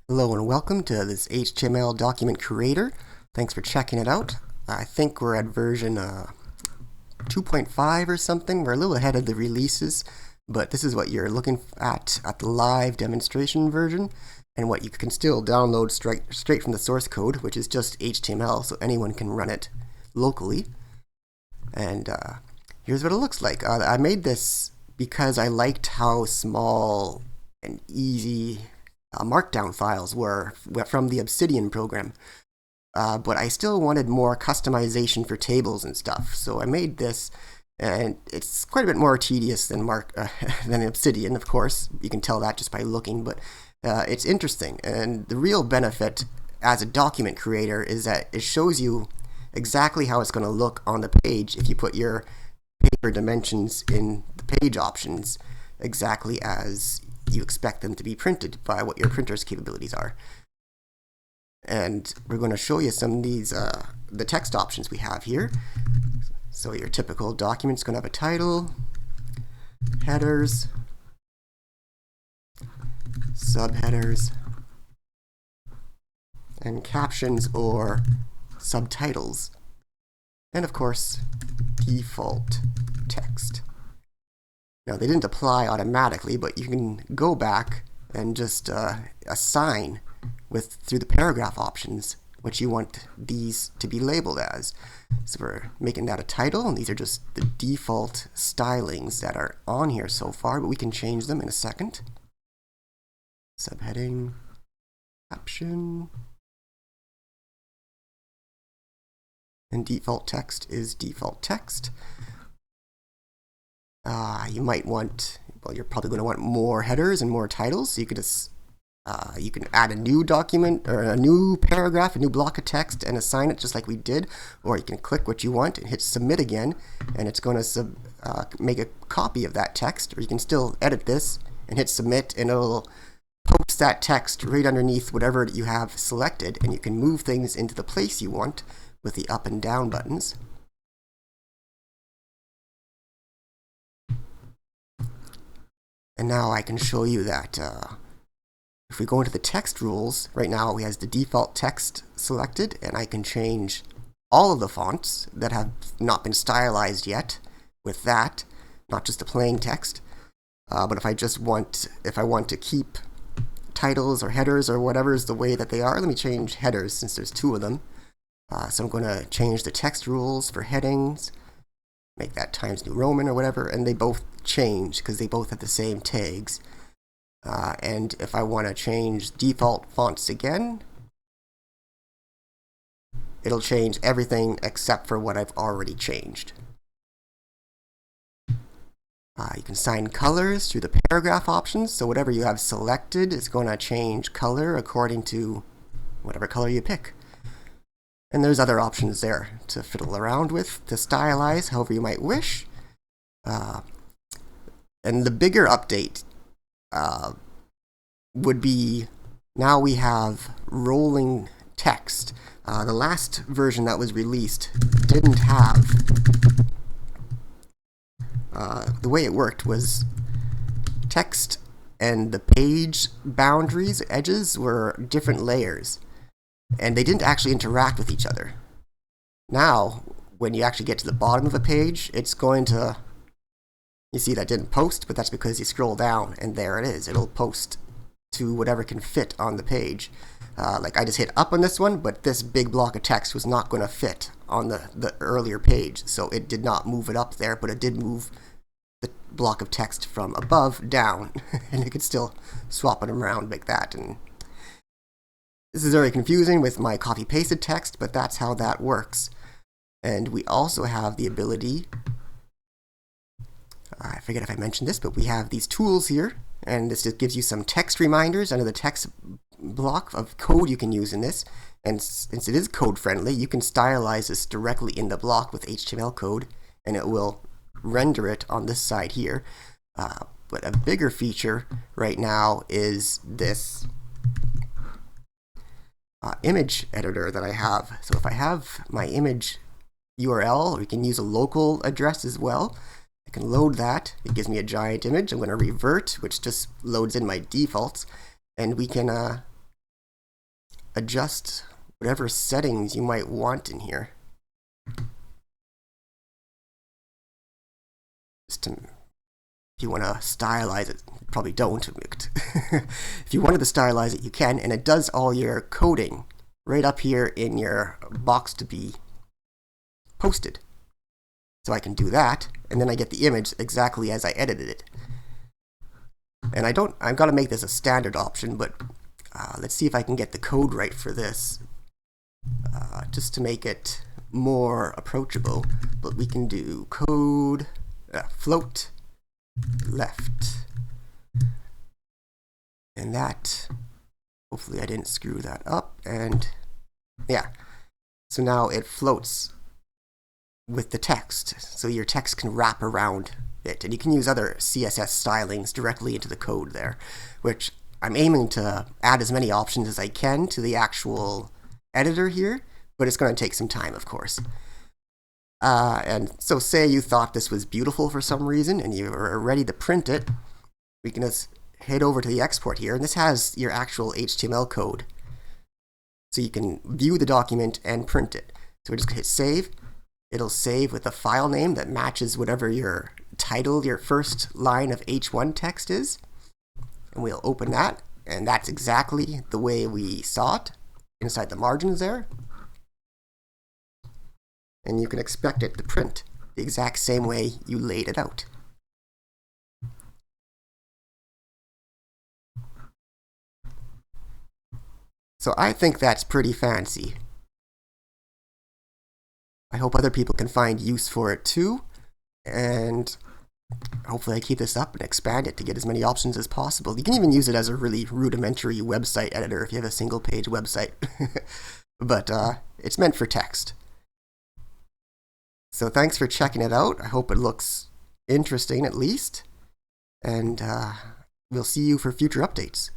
Hello and welcome to this HTML document creator. Thanks for checking it out. I think we're at version 2.5 or something. We're a little ahead of the releases, but this is what you're looking at the live demonstration version, and what you can still download straight from the source code, which is just HTML, so anyone can run it locally. And here's what it looks like. I made this because I liked how small and easy markdown files were from the Obsidian program. But I still wanted more customization for tables and stuff, so I made this, and it's quite a bit more tedious than than Obsidian, of course. You can tell that just by looking, but it's interesting. And the real benefit as a document creator is that it shows you exactly how it's going to look on the page if you put your paper dimensions in the page options exactly as you expect them to be printed by what your printer's capabilities are. And we're going to show you some of these, the text options we have here. So your typical document's going to have a title, headers, subheaders, and captions or subtitles, and of course, default text. Now, they didn't apply automatically, but you can go back and just assign through the paragraph options what you want these to be labeled as. So we're making that a title, and these are just the default stylings that are on here so far, but we can change them in a second. Subheading, caption, and default text is default text. You might want, well, you're probably going to want more headers and more titles, so you could just you can add a new document or a new paragraph, a new block of text, and assign it just like we did, or you can click what you want and hit submit again, and it's going to make a copy of that text. Or you can still edit this and hit submit, and it'll post that text right underneath whatever you have selected, and you can move things into the place you want with the up and down buttons. And now I can show you that if we go into the text rules, right now we have the default text selected, and I can change all of the fonts that have not been stylized yet with that, not just the plain text. But if I want to keep titles or headers or whatever is the way that they are, let me change headers since there's two of them. So I'm going to change the text rules for headings, make that Times New Roman or whatever, and they both change because they both have the same tags. And if I want to change default fonts again, it'll change everything except for what I've already changed. You can assign colors through the paragraph options, so whatever you have selected is going to change color according to whatever color you pick. And there's other options there to fiddle around with, to stylize however you might wish. And the bigger update would be, now we have rolling text. The last version that was released didn't have, the way it worked was text and the page boundaries, edges, were different layers, and they didn't actually interact with each other. Now, when you actually get to the bottom of a page, it's going to, you see that didn't post, but that's because you scroll down and there it is. It'll post to whatever can fit on the page. Like I just hit up on this one, but this big block of text was not going to fit on the earlier page, so it did not move it up there, but it did move the block of text from above down, and you could still swap it around like that. And this is very confusing with my copy-pasted text, but that's how that works. And we also have the ability, I forget if I mentioned this, but we have these tools here, and this just gives you some text reminders under the text block of code you can use in this. And since it is code friendly, you can stylize this directly in the block with HTML code, and it will render it on this side here. But a bigger feature right now is this image editor that I have. So if I have my image URL, or we can use a local address as well, I can load that. It gives me a giant image. I'm going to revert, which just loads in my defaults, and we can adjust whatever settings you might want in here. If you want to stylize it, you probably don't. If you wanted to stylize it, you can, and it does all your coding right up here in your box to be posted. So I can do that, and then I get the image exactly as I edited it. And I've got to make this a standard option, but let's see if I can get the code right for this, just to make it more approachable. But we can do code float left, and that, hopefully I didn't screw that up, and yeah, so now it floats with the text, so your text can wrap around it, and you can use other CSS stylings directly into the code there, which I'm aiming to add as many options as I can to the actual editor here, but it's going to take some time, of course. And so say you thought this was beautiful for some reason and you are ready to print it, we can just head over to the export here, and this has your actual HTML code. So you can view the document and print it. So we just hit save. It'll save with a file name that matches whatever your title, your first line of H1 text is. And we'll open that, and that's exactly the way we saw it inside the margins there. And you can expect it to print the exact same way you laid it out. So I think that's pretty fancy. I hope other people can find use for it too, and hopefully I keep this up and expand it to get as many options as possible. You can even use it as a really rudimentary website editor if you have a single page website. But it's meant for text. So thanks for checking it out. I hope it looks interesting at least. And we'll see you for future updates.